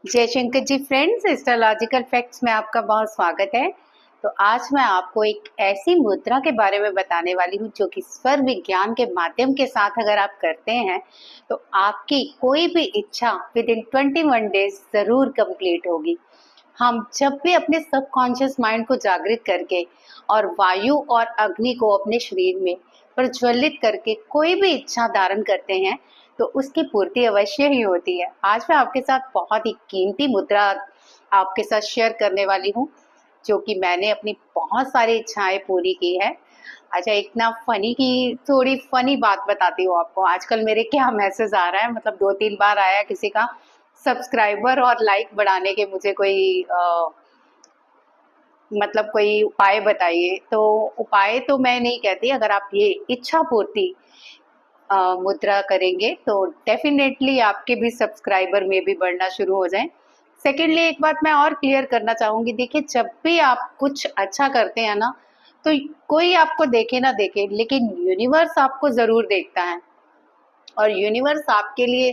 जयशंकर जी friends, astrological facts में आपका बहुत स्वागत है। तो आज मैं आपको एक ऐसी मुद्रा के बारे में बताने वाली हूँ जो कि स्वर विज्ञान के माध्यम के साथ अगर आप करते हैं तो आपकी कोई भी इच्छा विद इन 21 डेज जरूर कंप्लीट होगी। हम जब भी अपने सबकॉन्शियस माइंड को जागृत करके और वायु और अग्नि को अपने शरीर में प्रज्वलित करके कोई भी इच्छा धारण करते हैं तो उसकी पूर्ति अवश्य ही होती है। आज मैं आपके साथ बहुत ही कीमती मुद्रा आपके साथ शेयर करने वाली हूँ जो कि मैंने अपनी बहुत सारी इच्छाएं पूरी की है। अच्छा, एक ना थोड़ी फनी बात बताती हूँ आपको। आजकल मेरे क्या मैसेज आ रहा है, मतलब 2-3 बार आया किसी का सब्सक्राइबर और लाइक बढ़ाने के, मुझे कोई मतलब कोई उपाय बताइए। तो उपाय तो मैं नहीं कहती, अगर आप ये इच्छा पूर्ति मुद्रा करेंगे तो डेफिनेटली आपके भी सब्सक्राइबर में भी बढ़ना शुरू हो जाएं। सेकेंडली एक बात मैं और क्लियर करना चाहूंगी, देखिए जब भी आप कुछ अच्छा करते हैं ना, तो कोई आपको देखे ना देखे लेकिन यूनिवर्स आपको जरूर देखता है और यूनिवर्स आपके लिए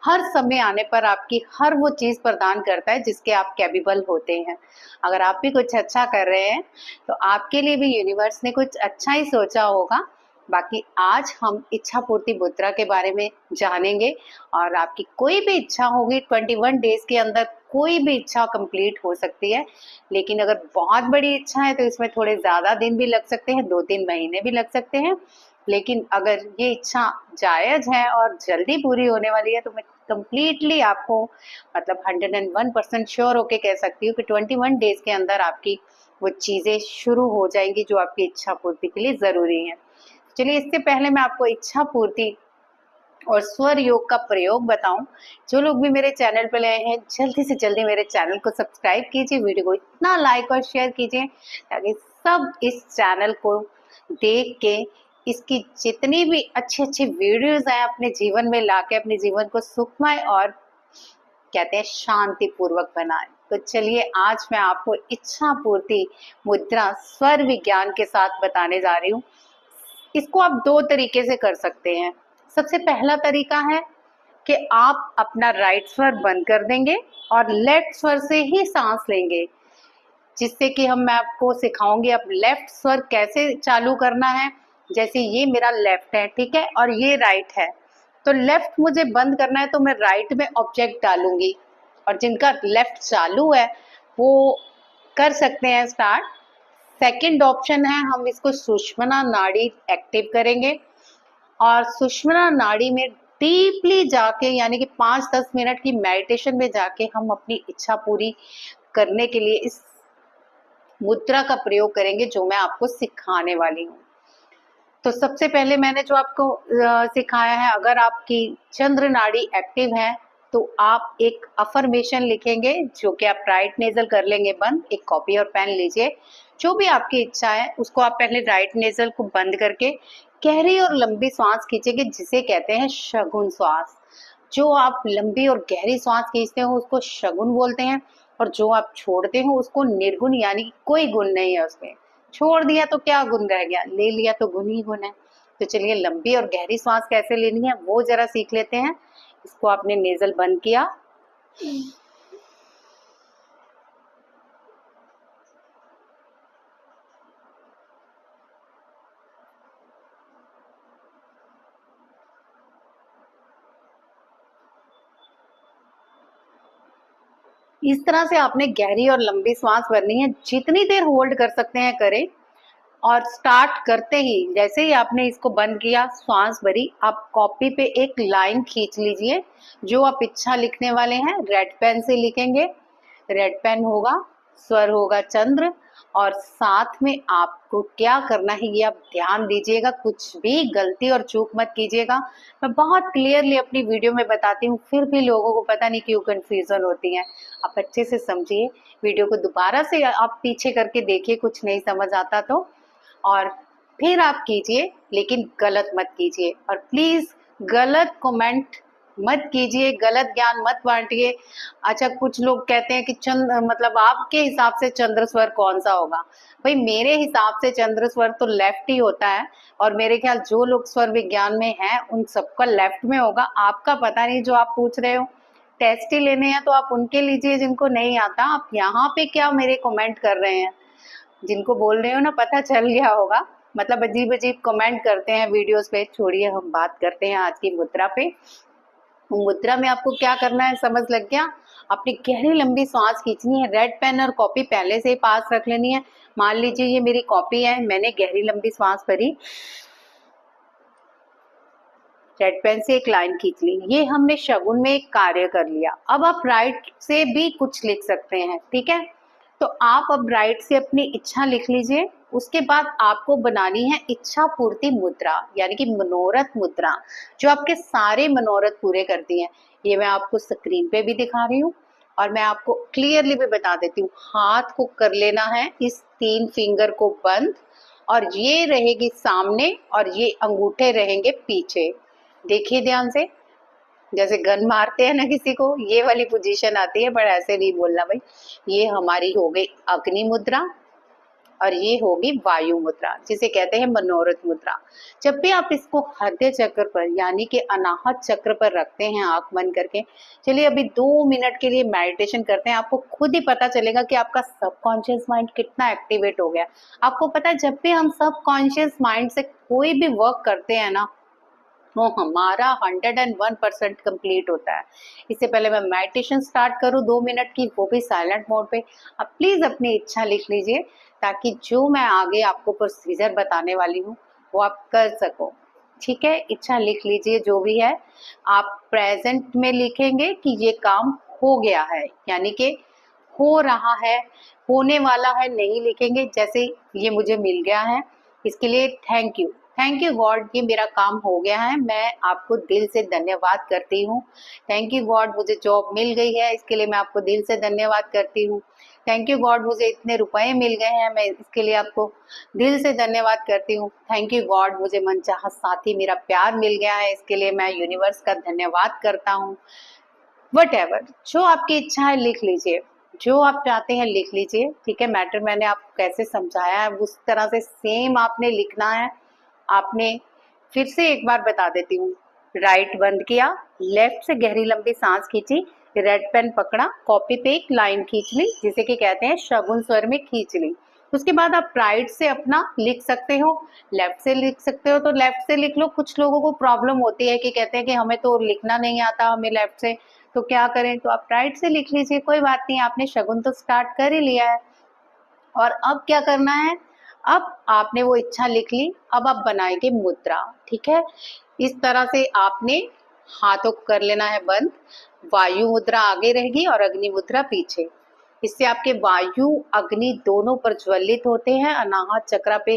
हर समय आने पर आपकी हर वो चीज प्रदान करता है जिसके आप कैपेबल होते हैं। अगर आप भी कुछ अच्छा कर रहे हैं तो आपके लिए भी यूनिवर्स ने कुछ अच्छा ही सोचा होगा। बाकी आज हम इच्छा पूर्ति मुद्रा के बारे में जानेंगे और आपकी कोई भी इच्छा होगी 21 डेज के अंदर कोई भी इच्छा कंप्लीट हो सकती है। लेकिन अगर बहुत बड़ी इच्छा है तो इसमें थोड़े ज्यादा दिन भी लग सकते हैं, 2-3 महीने भी लग सकते हैं। लेकिन अगर ये इच्छा जायज है और जल्दी पूरी होने वाली है तो मैं कंप्लीटली आपको मतलब 101% श्योर होके कह सकती हूँ कि 21 डेज के अंदर आपकी वो चीजें शुरू हो जाएंगी जो आपकी इच्छा पूर्ति के लिए जरूरी है। चलिए, इससे पहले मैं आपको इच्छा पूर्ति और स्वर योग का प्रयोग बताऊं। जो लोग भी मेरे चैनल पर आए हैं जल्दी से जल्दी मेरे चैनल को सब्सक्राइब कीजिए, वीडियो को इतना लाइक और शेयर कीजिए ताकि सब इस चैनल को देख के इसकी जितनी भी अच्छी अच्छी वीडियोस हैं अपने जीवन में लाके अपने जीवन को सुखमय और कहते हैं शांति पूर्वक बनाएं। तो चलिए, आज मैं आपको इच्छा पूर्ति मुद्रा स्वर विज्ञान के साथ बताने जा रही हूँ। इसको आप 2 तरीके से कर सकते हैं। सबसे पहला तरीका है कि आप अपना राइट स्वर बंद कर देंगे और लेफ्ट स्वर से ही सांस लेंगे, जिससे कि मैं आपको सिखाऊंगी अब लेफ्ट स्वर कैसे चालू करना है। जैसे ये मेरा लेफ्ट है, ठीक है, और ये राइट है, तो लेफ्ट मुझे बंद करना है तो मैं राइट में ऑब्जेक्ट डालूंगी और जिनका लेफ्ट चालू है वो कर सकते हैं स्टार्ट। सेकंड ऑप्शन है, हम इसको सुषुम्ना नाड़ी एक्टिव करेंगे और सुषुम्ना नाड़ी में डीपली जाके यानी कि 5-10 मिनट की मेडिटेशन में जाके हम अपनी इच्छा पूरी करने के लिए इस मुद्रा का प्रयोग करेंगे जो मैं आपको सिखाने वाली हूँ। तो सबसे पहले मैंने जो आपको सिखाया है, अगर आपकी चंद्र नाड़ी एक्टिव है तो आप एक अफर्मेशन लिखेंगे जो कि आप राइट नेजल कर लेंगे बंद। एक कॉपी और पेन लीजिए, जो भी आपकी इच्छा है उसको आप पहले राइट नेजल को बंद करके गहरी और लंबी सांस खींचेंगे, जिसे कहते हैं शगुन श्वास। जो आप लंबी और गहरी सांस खींचते हो उसको शगुन बोलते हैं और जो आप छोड़ते हो उसको निर्गुण, यानी कि कोई गुण नहीं है उसमें। छोड़ दिया तो क्या गुण रह गया, ले लिया तो गुण ही गुण है। तो चलिए, लंबी और गहरी सांस कैसे लेनी है वो जरा सीख लेते हैं। इसको आपने नेजल बंद किया, इस तरह से आपने गहरी और लंबी सांस भरनी है। जितनी देर होल्ड कर सकते हैं करें और स्टार्ट करते ही जैसे ही आपने इसको बंद किया, सांस भरी, आप कॉपी पे एक लाइन खींच लीजिए। जो आप इच्छा लिखने वाले हैं रेड पेन से लिखेंगे। रेड पेन होगा, स्वर होगा चंद्र, और साथ में आपको क्या करना है ये आप ध्यान दीजिएगा, कुछ भी गलती और चूक मत कीजिएगा। मैं बहुत क्लियरली अपनी वीडियो में बताती हूँ, फिर भी लोगों को पता नहीं क्यों कंफ्यूजन होती है। आप अच्छे से समझिए, वीडियो को दोबारा से आप पीछे करके देखिए, कुछ नहीं समझ आता तो, और फिर आप कीजिए, लेकिन गलत मत कीजिए। और प्लीज गलत कमेंट मत कीजिए, गलत ज्ञान मत बांटिए। अच्छा, कुछ लोग कहते हैं कि चंद्र मतलब आपके हिसाब से चंद्र स्वर कौन सा होगा। भाई, मेरे हिसाब से चंद्र स्वर तो लेफ्ट ही होता है और मेरे ख्याल जो लोग स्वर विज्ञान में हैं उन सबका लेफ्ट में होगा। आपका पता नहीं जो आप पूछ रहे हो। टेस्ट ही लेने हैं तो आप उनके लीजिए जिनको नहीं आता। आप यहाँ पे क्या मेरे कमेंट कर रहे हैं, जिनको बोल रहे हो ना पता चल गया होगा, मतलब अजीब अजीब कमेंट करते हैं वीडियोस पे। छोड़िए, हम बात करते हैं आज की मुद्रा पे। मुद्रा में आपको क्या करना है समझ लग गया। अपनी गहरी लंबी सांस खींचनी है। रेड पेन और कॉपी पहले से ही पास रख लेनी है। मान लीजिए ये मेरी कॉपी है, मैंने गहरी लंबी सांस भरी, रेड पेन से एक लाइन खींच ली। ये हमने शगुन में एक कार्य कर लिया। अब आप राइट से भी कुछ लिख सकते हैं, ठीक है। तो आप अब राइट से अपनी इच्छा लिख लीजिए। उसके बाद आपको बनानी है इच्छा पूर्ति मुद्रा, यानी कि मनोरथ मुद्रा, जो आपके सारे मनोरथ पूरे करती है। ये मैं आपको स्क्रीन पे भी दिखा रही हूँ और मैं आपको क्लियरली भी बता देती हूँ। हाथ को कर लेना है इस 3 फिंगर को बंद, और ये रहेगी सामने और ये अंगूठे रहेंगे पीछे। देखिए ध्यान से, जैसे गन मारते हैं ना किसी को, ये वाली पोजीशन आती है, पर ऐसे नहीं बोलना भाई। ये हमारी हो गई अग्नि मुद्रा और ये होगी वायु मुद्रा, जिसे कहते हैं मनोरथ मुद्रा। जब भी आप इसको हृदय चक्र पर यानी कि अनाहत चक्र पर रखते हैं आंख बंद करके, चलिए अभी 2 मिनट के लिए मेडिटेशन करते हैं। आपको खुद ही पता चलेगा कि आपका सबकॉन्शियस माइंड कितना एक्टिवेट हो गया। आपको पता है जब भी हम सबकॉन्शियस माइंड से कोई भी वर्क करते हैं ना, वो हमारा 101% कंप्लीट होता है। इससे पहले मैं मेडिटेशन स्टार्ट करूँ 2 मिनट की, वो भी साइलेंट मोड पे। आप प्लीज अपनी इच्छा लिख लीजिए, ताकि जो मैं आगे आपको प्रोसीजर बताने वाली हूँ वो आप कर सको। ठीक है, इच्छा लिख लीजिए जो भी है। आप प्रेजेंट में लिखेंगे कि ये काम हो गया है, यानी कि हो रहा है, होने वाला है नहीं लिखेंगे। जैसे ये मुझे मिल गया है, इसके लिए थैंक यू गॉड, ये मेरा काम हो गया है, मैं आपको दिल से धन्यवाद करती हूँ। थैंक यू गॉड, मुझे जॉब मिल गई है, इसके लिए मैं आपको दिल से धन्यवाद करती हूँ। थैंक यू गॉड, मुझे इतने रुपए मिल गए हैं, मैं इसके लिए आपको दिल से धन्यवाद करती हूँ। थैंक यू गॉड, मुझे मनचाहा साथी मेरा प्यार मिल गया है, इसके लिए मैं यूनिवर्स का धन्यवाद करता हूँ। वट जो आपकी इच्छा है लिख लीजिए, जो आप चाहते हैं लिख लीजिए। ठीक है, मैटर मैंने आपको कैसे समझाया है उस तरह से सेम आपने लिखना है। आपने फिर से एक बार बता देती हूँ। राइट बंद किया, लेफ्ट से गहरी लंबी सांस खींची, रेड पेन पकड़ा, कॉपी पे एक लाइन खींच ली, जिसे कि कहते हैं शगुन स्वर में खींच ली। उसके बाद आप राइट से अपना लिख सकते हो, लेफ्ट से लिख सकते हो तो लेफ्ट से लिख लो। कुछ लोगों को प्रॉब्लम होती है कि कहते हैं कि हमें तो लिखना नहीं आता, हमें लेफ्ट से, तो क्या करें, तो आप राइट से लिख लीजिए, कोई बात नहीं। आपने शगुन तो स्टार्ट कर ही लिया है। और अब क्या करना है, अब आपने वो इच्छा लिख ली, अब आप बनाएंगे मुद्रा। ठीक है, इस तरह से आपने हाथों को कर लेना है बंद। वायु मुद्रा आगे रहेगी और अग्नि मुद्रा पीछे। इससे आपके वायु अग्नि दोनों प्रज्वलित होते हैं, अनाहत चक्र पे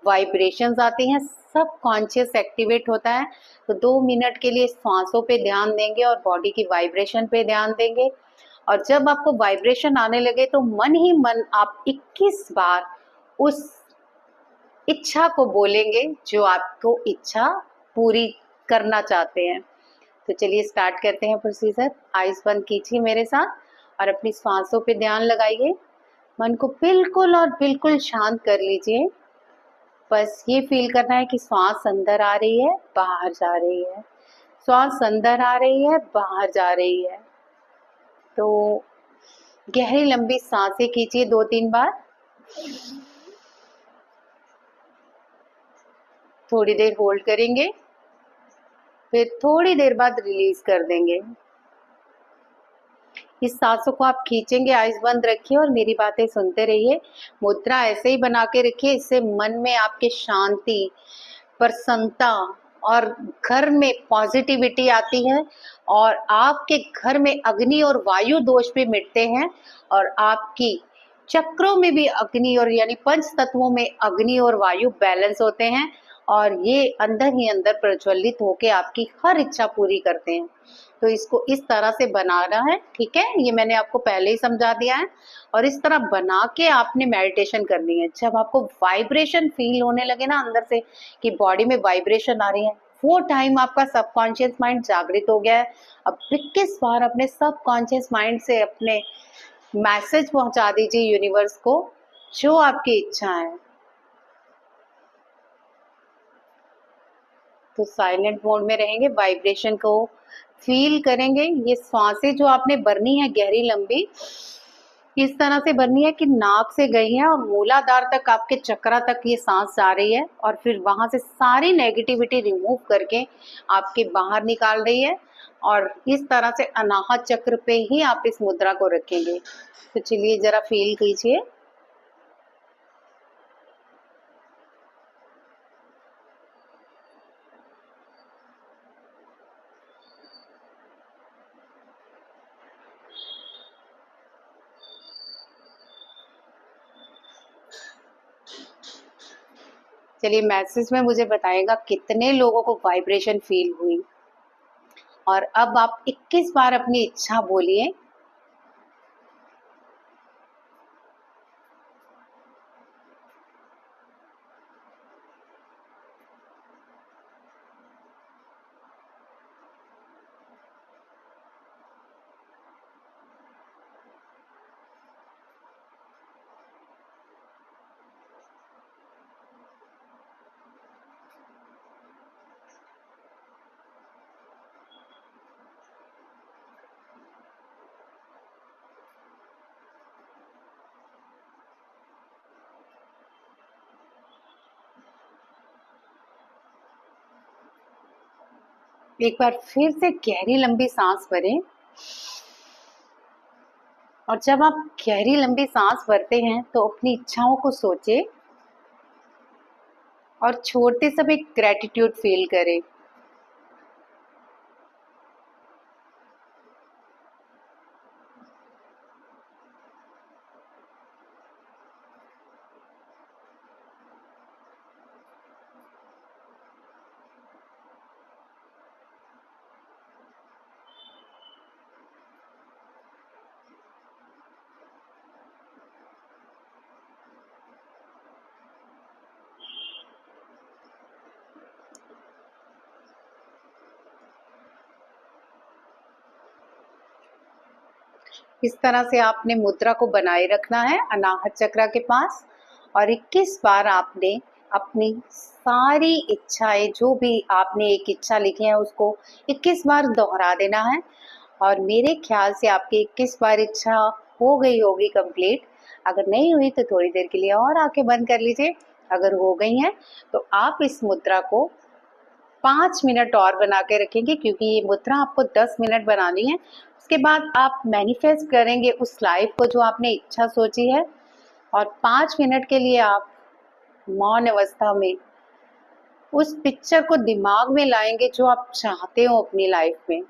वाइब्रेशंस आती हैं, सब कॉन्शियस एक्टिवेट होता है। तो 2 मिनट के लिए सांसों पे ध्यान देंगे और बॉडी की वाइब्रेशन पे ध्यान देंगे। और जब आपको वाइब्रेशन आने लगे तो मन ही मन आप 21 बार उस इच्छा को बोलेंगे जो आपको इच्छा पूरी करना चाहते हैं। तो चलिए स्टार्ट करते हैं प्रोसीजर। आइज बंद कीजिए मेरे साथ और अपनी सांसों पे ध्यान लगाइए। मन को बिल्कुल और बिल्कुल शांत कर लीजिए। बस ये फील करना है कि सांस अंदर आ रही है, बाहर जा रही है, सांस अंदर आ रही है, बाहर जा रही है। तो गहरी लंबी सांसें खींचिए 2-3 बार। थोड़ी देर होल्ड करेंगे, फिर थोड़ी देर बाद रिलीज कर देंगे। इस सांसों को आप खींचेंगे, आइज बंद रखिए और मेरी बातें सुनते रहिए। मुद्रा ऐसे ही बना के रखिए, इससे मन में आपके शांति, प्रसन्नता और घर में पॉजिटिविटी आती है, और आपके घर में अग्नि और वायु दोष भी मिटते हैं, और आपकी चक्रों में भी अग्नि और यानी पंच तत्वों में अग्नि और वायु बैलेंस होते हैं, और ये अंदर ही अंदर प्रज्वलित होकर आपकी हर इच्छा पूरी करते हैं। तो इसको इस तरह से बनाना है, ठीक है, ये मैंने आपको पहले ही समझा दिया है। और इस तरह बना के आपने मेडिटेशन करनी है। जब आपको वाइब्रेशन फील होने लगे ना अंदर से कि बॉडी में वाइब्रेशन आ रही है, वो टाइम आपका सबकॉन्शियस माइंड जागृत हो गया है। अब 21 बार अपने सबकॉन्शियस माइंड से अपने मैसेज पहुंचा दीजिए यूनिवर्स को, जो आपकी इच्छा है। तो साइलेंट मोड में रहेंगे, वाइब्रेशन को फील करेंगे। ये सांसें जो आपने भरनी है गहरी लंबी, इस तरह से भरनी है कि नाक से गई है और मूलाधार तक, आपके चक्रा तक ये सांस जा रही है और फिर वहां से सारी नेगेटिविटी रिमूव करके आपके बाहर निकाल रही है। और इस तरह से अनाहत चक्र पे ही आप इस मुद्रा को रखेंगे। तो चलिए जरा फील कीजिए। चलिए मैसेज में मुझे बताएगा कितने लोगों को वाइब्रेशन फील हुई। और अब आप 21 बार अपनी इच्छा बोलिए। एक बार फिर से गहरी लंबी सांस भरें। और जब आप गहरी लंबी सांस भरते हैं तो अपनी इच्छाओं को सोचें और छोड़ते समय ग्रेटिट्यूड फील करें। इस तरह से आपने मुद्रा को बनाए रखना है अनाहत चक्र के पास। और 21 बार आपने अपनी सारी इच्छाएं, जो भी आपने एक इच्छा लिखी है उसको 21 बार दोहरा देना है। और मेरे ख्याल से आपकी 21 बार इच्छा हो गई होगी कंप्लीट। अगर नहीं हुई तो थोड़ी देर के लिए और आंखें बंद कर लीजिए। अगर हो गई हैं तो आप इस मुद्रा को 5 मिनट और बना के रखेंगे, क्योंकि ये मुद्रा आपको 10 मिनट बनानी है। उसके बाद आप मैनिफेस्ट करेंगे उस लाइफ को जो आपने इच्छा सोची है। और 5 मिनट के लिए आप मौन अवस्था में उस पिक्चर को दिमाग में लाएंगे जो आप चाहते हो अपनी लाइफ में।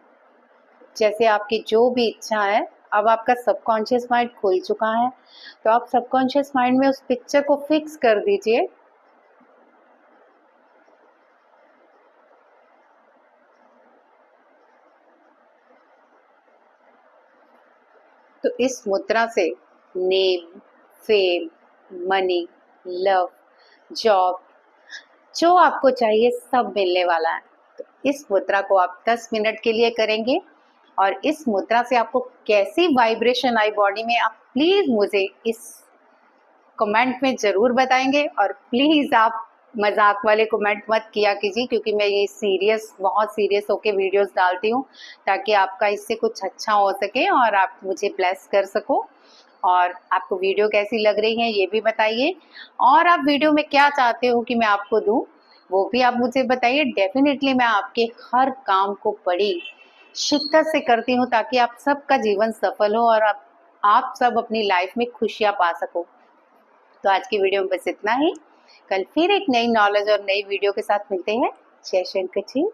जैसे आपकी जो भी इच्छा है, अब आपका सबकॉन्शियस माइंड खुल चुका है, तो आप सबकॉन्शियस माइंड में उस पिक्चर को फिक्स कर दीजिए। तो इस मुद्रा से name, fame, money, love, job, जो आपको चाहिए सब मिलने वाला है। तो इस मुद्रा को आप 10 मिनट के लिए करेंगे। और इस मुद्रा से आपको कैसी वाइब्रेशन आई बॉडी में, आप प्लीज मुझे इस कमेंट में जरूर बताएंगे। और प्लीज आप मजाक वाले कमेंट मत किया कीजिए, क्योंकि मैं ये सीरियस, बहुत सीरियस होके वीडियोस डालती हूँ, ताकि आपका इससे कुछ अच्छा हो सके और आप मुझे ब्लेस कर सको। और आपको वीडियो कैसी लग रही है ये भी बताइए। और आप वीडियो में क्या चाहते हो कि मैं आपको दूं, वो भी आप मुझे बताइए। डेफिनेटली मैं आपके हर काम को बड़ी शिद्दत से करती हूँ, ताकि आप सबका जीवन सफल हो और आप सब अपनी लाइफ में खुशियाँ पा सको। तो आज की वीडियो में बस इतना ही। कल फिर एक नई नॉलेज और नई वीडियो के साथ मिलते हैं। जय शंकर जी।